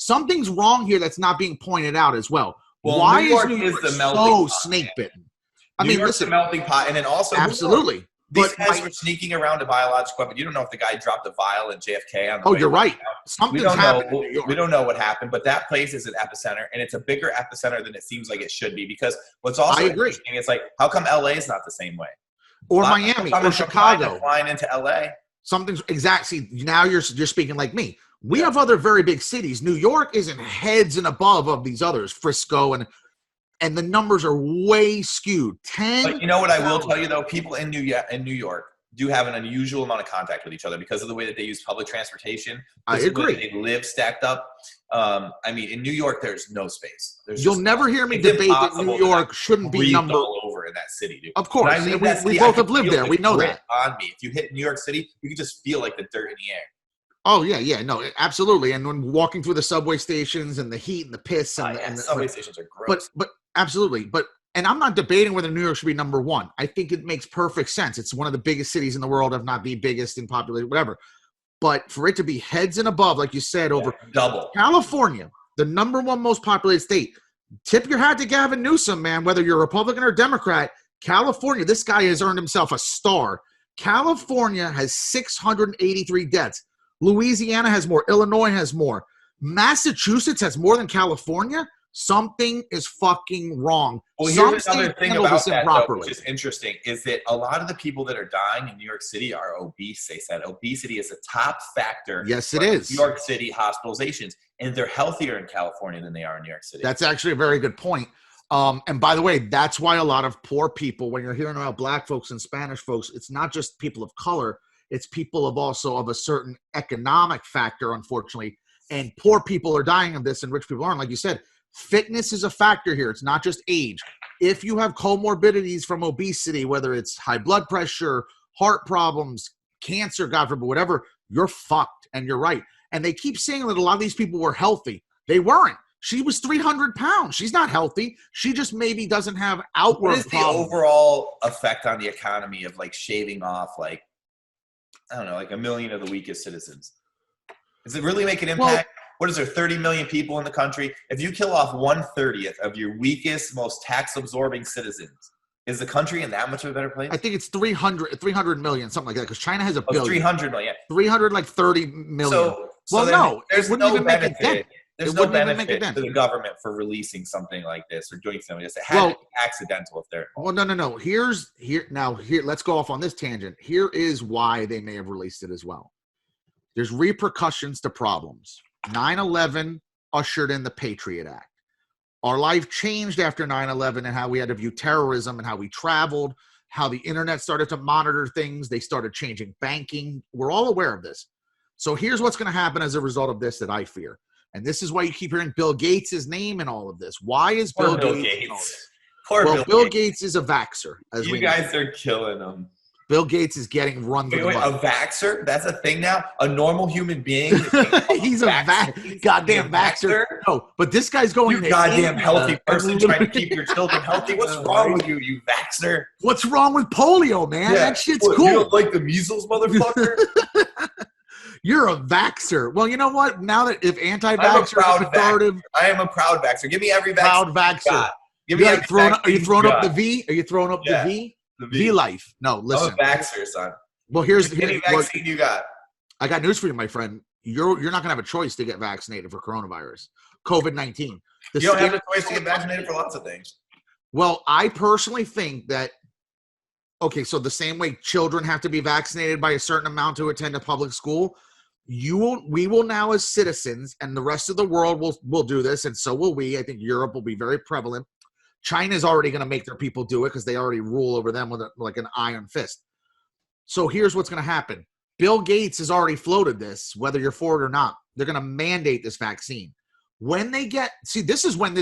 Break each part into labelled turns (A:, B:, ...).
A: something's wrong here that's not being pointed out as well.
B: Well,
A: why
B: New York
A: is New York
B: the melting
A: so
B: pot,
A: snake bitten?
B: New York's the melting pot, and then also
A: absolutely.
B: These guys were sneaking around a biological weapon. You don't know if the guy dropped a vial in JFK on the way.
A: You're right. Something's happened in New York.
B: We don't know what happened, but that place is an epicenter, and it's a bigger epicenter than it seems like it should be. Because what's also interesting is like, how come LA is not the same way?
A: Or Miami or Chicago
B: flying into LA.
A: Something's exactly. Now you're speaking like me. We have other very big cities. New York isn't heads and above of these others. Frisco and the numbers are way skewed.
B: But you know what I will tell you though, people in New York do have an unusual amount of contact with each other because of the way that they use public transportation.
A: I agree.
B: They live stacked up. I mean, in New York, there's no space.
A: You'll never hear me debate that New York shouldn't be number
B: all over in that city, dude.
A: Of course, we both have lived there. We know that.
B: On me, if you hit New York City, you can just feel like the dirt in the air.
A: Oh yeah, no, absolutely. And when walking through the subway stations and the heat and the piss and the
B: subway stations are gross.
A: But absolutely, and I'm not debating whether New York should be number one. I think it makes perfect sense. It's one of the biggest cities in the world, if not the biggest in population, whatever. But for it to be heads and above, like you said, over
B: double
A: California, the number one most populated state. Tip your hat to Gavin Newsom, man. Whether you're Republican or Democrat, California, this guy has earned himself a star. California has 683 deaths. Louisiana has more. Illinois has more. Massachusetts has more than California. Something is fucking wrong.
B: Well, here's another thing about that, though, which is interesting, is that a lot of the people that are dying in New York City are obese. They said obesity is a top factor.
A: Yes, it is.
B: New York City hospitalizations, and they're healthier in California than they are in New York City.
A: That's actually a very good point. And by the way, that's why a lot of poor people, when you're hearing about black folks and Spanish folks, it's not just people of color. It's people of a certain economic factor, unfortunately. And poor people are dying of this and rich people aren't. Like you said, fitness is a factor here. It's not just age. If you have comorbidities from obesity, whether it's high blood pressure, heart problems, cancer, God forbid, whatever, you're fucked. And you're right. And they keep saying that a lot of these people were healthy. They weren't. She was 300 pounds. She's not healthy. She just maybe doesn't have outward
B: problems. What is the overall effect on the economy of like shaving off like, I don't know, like 1 million of the weakest citizens? Does it really make an impact? Well, what is there, 30 million people in the country? If you kill off 1/30 of your weakest, most tax-absorbing citizens, is the country in that much of a better place?
A: I think it's 300 million, something like that, because China has a billion.
B: 300 million.
A: 330 million.
B: There's no
A: even
B: benefit.
A: Make a dent.
B: There's no benefit to the government for releasing something like this or doing something like this. It had to be accidental if they're involved.
A: Well, no. Here, let's go off on this tangent. Here is why they may have released it as well. There's repercussions to problems. 9/11 ushered in the Patriot Act. Our life changed after 9/11 and how we had to view terrorism and how we traveled, how the internet started to monitor things. They started changing banking. We're all aware of this. So here's what's going to happen as a result of this that I fear. And this is why you keep hearing Bill Gates' name in all of this. Why is Bill Gates? Bill Gates is a vaxxer.
B: You guys are killing him.
A: Bill Gates is getting run through the mud.
B: A vaxxer? That's a thing now? A normal human being?
A: He's a goddamn vaxxer. No, but this guy's going
B: you goddamn healthy person trying to keep your children healthy. What's wrong with you, you vaxxer?
A: What's wrong with polio, man?
B: Yeah.
A: That shit's cool.
B: You don't like the measles, motherfucker?
A: You're a vaxxer. Well, you know what? Now that if anti-vaxxer is authoritative,
B: I am a proud vaxxer. Give me every vaccine.
A: Proud vaxxer.
B: Give me
A: are you throwing up the V? Are you throwing up the V?
B: The
A: V life. No, listen.
B: I'm a vaxxer, son.
A: Well, here's
B: any vaccine you got.
A: I got news for you, my friend. You're not gonna have a choice to get vaccinated for coronavirus, COVID-19.
B: You don't have a choice to get vaccinated for lots of things.
A: Well, I personally think that. Okay, so the same way children have to be vaccinated by a certain amount to attend a public school, we will now as citizens, and the rest of the world will do this, and so will we. I think Europe will be very prevalent. China's already going to make their people do it because they already rule over them with like an iron fist. So here's what's going to happen. Bill Gates has already floated this, whether you're for it or not. They're going to mandate this vaccine. When they this is when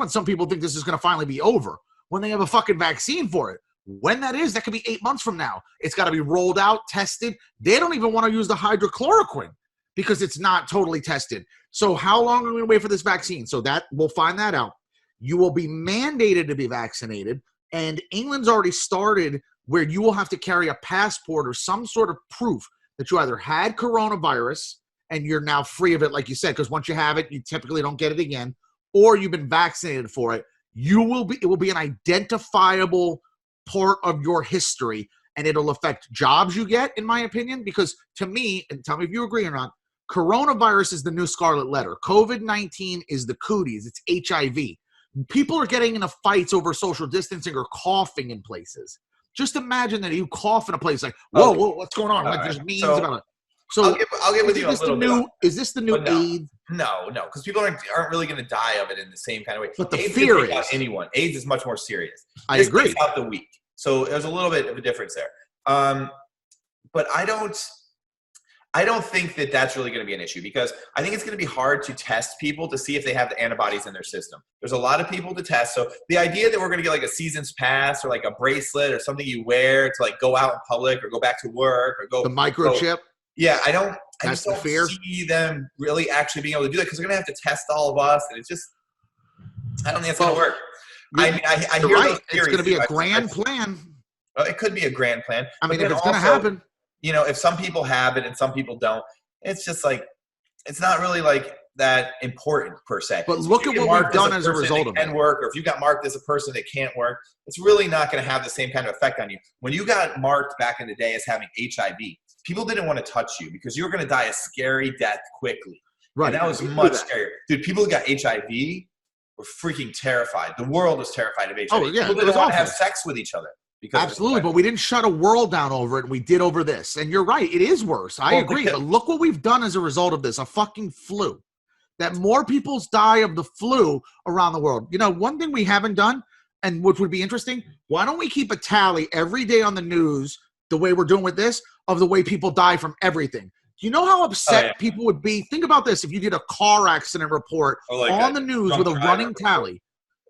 A: some people think this is going to finally be over, when they have a fucking vaccine for it. When that is, that could be 8 months from now. It's got to be rolled out, tested. They don't even want to use the hydrochloroquine because it's not totally tested. So how long are we going to wait for this vaccine? So that we'll find that out. You will be mandated to be vaccinated, and England's already started where you will have to carry a passport or some sort of proof that you either had coronavirus and you're now free of it, like you said, because once you have it, you typically don't get it again, or you've been vaccinated for it, it will be an identifiable part of your history, and it'll affect jobs you get, in my opinion, because to me, and tell me if you agree or not, coronavirus is the new scarlet letter. COVID-19 is the cooties. It's HIV. People are getting into fights over social distancing or coughing in places. Just imagine that you cough in a place like, whoa, what's going on? Like, there's memes about it. So
B: I'll get with you a little bit.
A: Is this the new AIDS?
B: No, because people aren't really going to die of it in the same kind of way.
A: But the
B: AIDS
A: fear
B: is
A: anyone.
B: AIDS is much more serious.
A: I agree.
B: Takes out the weak. So there's a little bit of a difference there. But I don't think that that's really going to be an issue, because I think it's going to be hard to test people to see if they have the antibodies in their system. There's a lot of people to test. So the idea that we're going to get like a season's pass or like a bracelet or something you wear to like go out in public or go back to work or go
A: the microchip.
B: Yeah, I just don't see them really actually being able to do that, because they're going to have to test all of us, and it's just, I don't think it's going to work. I mean, I hear those theories.
A: It's going to be a grand plan.
B: Well, it could be a grand plan.
A: I mean, if it's going to happen.
B: You know, if some people have it and some people don't, it's just like, it's not really like that important per se.
A: But look at what we've done as a result of it.
B: Can work, or if you got marked as a person that can't work, it's really not going to have the same kind of effect on you. When you got marked back in the day as having HIV, people didn't want to touch you because you were going to die a scary death quickly. Right. And that was much scarier. Dude, people who got HIV were freaking terrified. The world was terrified of HIV.
A: Oh, yeah,
B: people didn't want to have sex with each other.
A: Absolutely, but we didn't shut a world down over it, and we did over this. And you're right, it is worse. I agree, but look what we've done as a result of this, a fucking flu. That more people die of the flu around the world. You know, one thing we haven't done, and which would be interesting, why don't we keep a tally every day on the news, the way we're doing with this, of the way people die from everything? Do you know how upset people would be? Think about this. If you did a car accident report on the news with a running tally,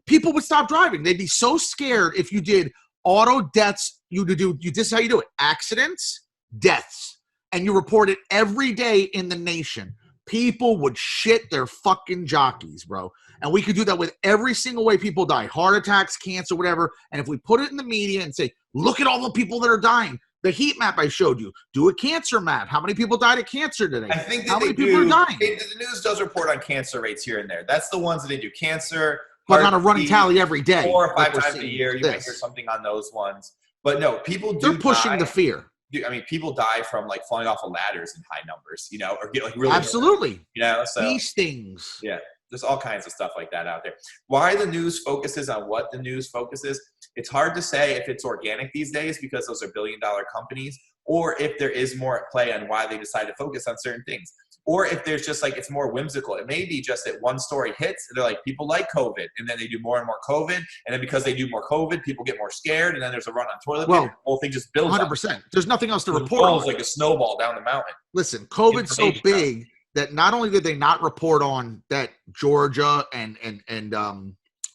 A: people would stop driving. They'd be so scared if you did auto deaths. This is how you do it. Accidents, deaths. And you report it every day in the nation. People would shit their fucking jockeys, bro. And we could do that with every single way people die. Heart attacks, cancer, whatever. And if we put it in the media and say, look at all the people that are dying. The heat map I showed you. Do a cancer map. How many people died of cancer today?
B: I think that
A: how many people are dying?
B: The news does report on cancer rates here and there. That's the ones that they do. Cancer,
A: but on a running tally every day.
B: 4 or 5 times a year, you might hear something on those ones. But no, people do.
A: They're pushing the fear.
B: I mean, people die from like falling off of ladders in high numbers, you know, or get like really
A: absolutely
B: hurt, you know. So
A: these things.
B: Yeah, there's all kinds of stuff like that out there. Why the news focuses on what the news focuses, it's hard to say if it's organic these days because those are billion-dollar companies, or if there is more at play on why they decide to focus on certain things. Or if there's just like, it's more whimsical. It may be just that one story hits and they're like, people like COVID. And then they do more and more COVID. And then because they do more COVID, people get more scared. And then there's a run on toilet paper. The whole thing just builds
A: 100%. Up. There's nothing else to report.
B: It rolls like a snowball down the mountain.
A: Listen, COVID's so big that not only did they not report on that Georgia and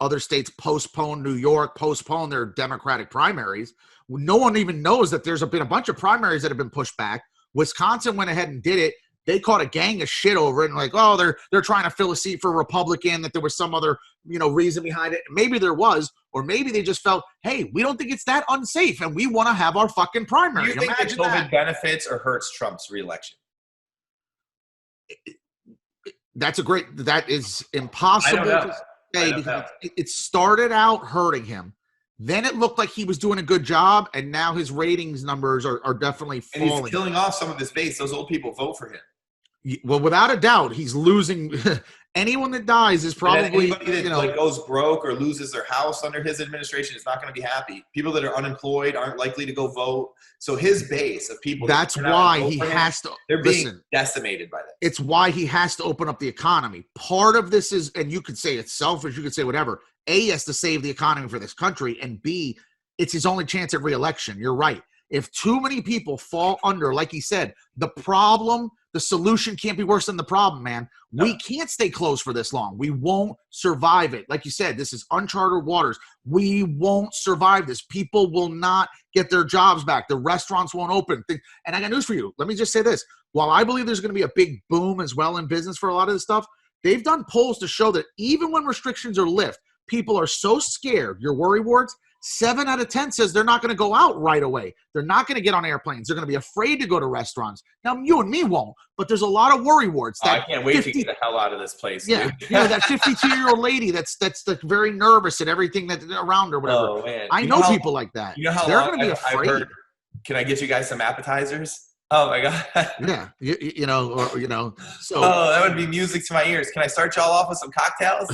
A: other states postponed, New York postponed their Democratic primaries. No one even knows that there's been a bunch of primaries that have been pushed back. Wisconsin went ahead and did it. They caught a gang of shit over it and like, oh, they're trying to fill a seat for a Republican, that there was some other, reason behind it. Maybe there was, or maybe they just felt, hey, we don't think it's that unsafe and we want to have our fucking primary.
B: Do you think that COVID benefits or hurts Trump's reelection?
A: That is impossible to say because it started out hurting him. Then it looked like he was doing a good job, and now his ratings numbers are definitely falling.
B: And he's killing off some of his base. Those old people vote for him.
A: Well, without a doubt, he's losing. Anyone that dies is probably
B: anybody that goes broke or loses their house under his administration is not going to be happy. People that are unemployed aren't likely to go vote. So his base of people.
A: That's why he has to.
B: They're being decimated by that.
A: It's why he has to open up the economy. Part of this is, and you could say it's selfish. You could say whatever. A, he has to save the economy for this country, and B, it's his only chance at re-election. You're right. If too many people fall under, like he said, the solution can't be worse than the problem, man. No. We can't stay closed for this long. We won't survive it. Like you said, this is uncharted waters. We won't survive this. People will not get their jobs back. The restaurants won't open. And I got news for you. Let me just say this. While I believe there's going to be a big boom as well in business for a lot of this stuff, they've done polls to show that even when restrictions are lifted, people are so scared, your worry wards, 7 out of 10 says they're not going to go out right away. They're not going to get on airplanes. They're going to be afraid to go to restaurants. Now, you and me won't, but there's a lot of worry wards.
B: I can't wait to get the hell out of this place.
A: Yeah,
B: dude.
A: that 52-year-old lady that's like very nervous and everything that's around her, whatever.
B: Oh, man.
A: I know people like that.
B: You know how
A: they're
B: long
A: going to be
B: I've
A: afraid.
B: heard, can I get you guys some appetizers? Oh my God.
A: Yeah, you know. So
B: that would be music to my ears. Can I start y'all off with some cocktails?